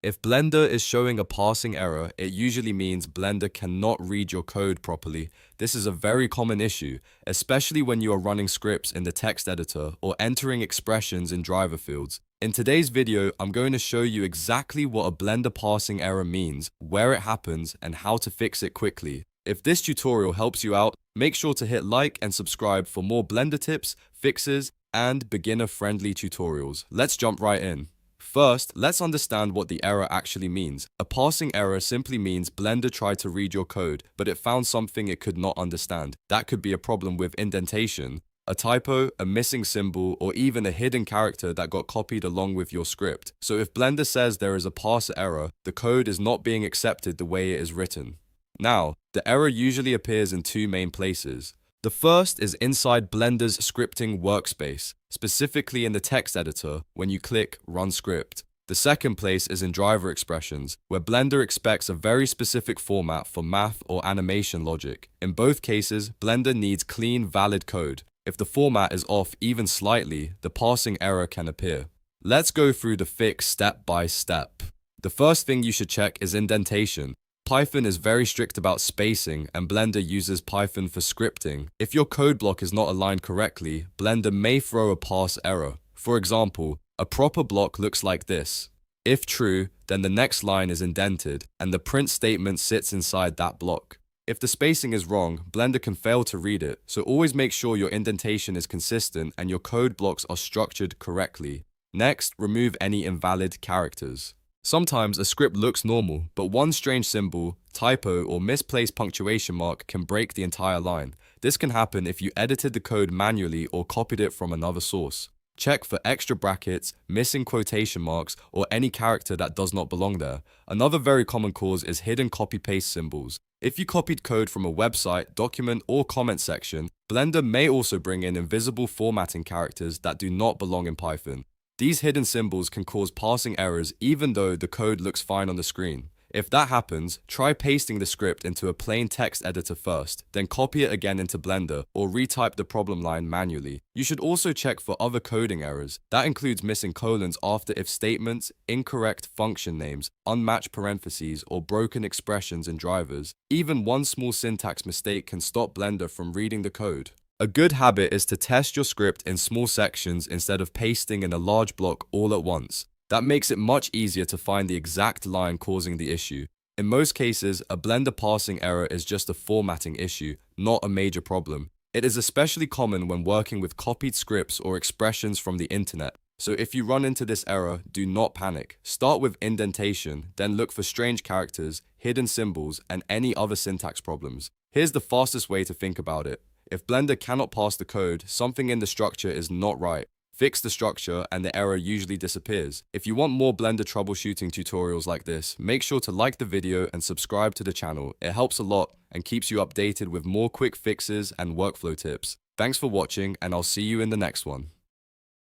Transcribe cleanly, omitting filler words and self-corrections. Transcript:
If Blender is showing a parsing error, it usually means Blender cannot read your code properly. This is a very common issue, especially when you are running scripts in the text editor or entering expressions in driver fields. In today's video, I'm going to show you exactly what a Blender parsing error means, where it happens, and how to fix it quickly. If this tutorial helps you out, make sure to hit like and subscribe for more Blender tips, fixes, and beginner-friendly tutorials. Let's jump right in. First, let's understand what the error actually means. A parsing error simply means Blender tried to read your code, but it found something it could not understand. That could be a problem with indentation, a typo, a missing symbol, or even a hidden character that got copied along with your script. So if Blender says there is a parser error, the code is not being accepted the way it is written. Now, the error usually appears in two main places. The first is inside Blender's scripting workspace, specifically in the text editor when you click Run Script. The second place is in driver expressions, where Blender expects a very specific format for math or animation logic. In both cases, Blender needs clean, valid code. If the format is off even slightly, the parsing error can appear. Let's go through the fix step by step. The first thing you should check is indentation. Python is very strict about spacing, and Blender uses Python for scripting. If your code block is not aligned correctly, Blender may throw a parse error. For example, a proper block looks like this. If true, then the next line is indented, and the print statement sits inside that block. If the spacing is wrong, Blender can fail to read it, so always make sure your indentation is consistent and your code blocks are structured correctly. Next, remove any invalid characters. Sometimes a script looks normal, but one strange symbol, typo, or misplaced punctuation mark can break the entire line. This can happen if you edited the code manually or copied it from another source. Check for extra brackets, missing quotation marks, or any character that does not belong there. Another very common cause is hidden copy-paste symbols. If you copied code from a website, document, or comment section, Blender may also bring in invisible formatting characters that do not belong in Python. These hidden symbols can cause parsing errors even though the code looks fine on the screen. If that happens, try pasting the script into a plain text editor first, then copy it again into Blender or retype the problem line manually. You should also check for other coding errors. That includes missing colons after if statements, incorrect function names, unmatched parentheses, or broken expressions in drivers. Even one small syntax mistake can stop Blender from reading the code. A good habit is to test your script in small sections instead of pasting in a large block all at once. That makes it much easier to find the exact line causing the issue. In most cases, a Blender parsing error is just a formatting issue, not a major problem. It is especially common when working with copied scripts or expressions from the internet. So if you run into this error, do not panic. Start with indentation, then look for strange characters, hidden symbols, and any other syntax problems. Here's the fastest way to think about it. If Blender cannot parse the code, something in the structure is not right. Fix the structure and the error usually disappears. If you want more Blender troubleshooting tutorials like this, make sure to like the video and subscribe to the channel. It helps a lot and keeps you updated with more quick fixes and workflow tips. Thanks for watching, and I'll see you in the next one.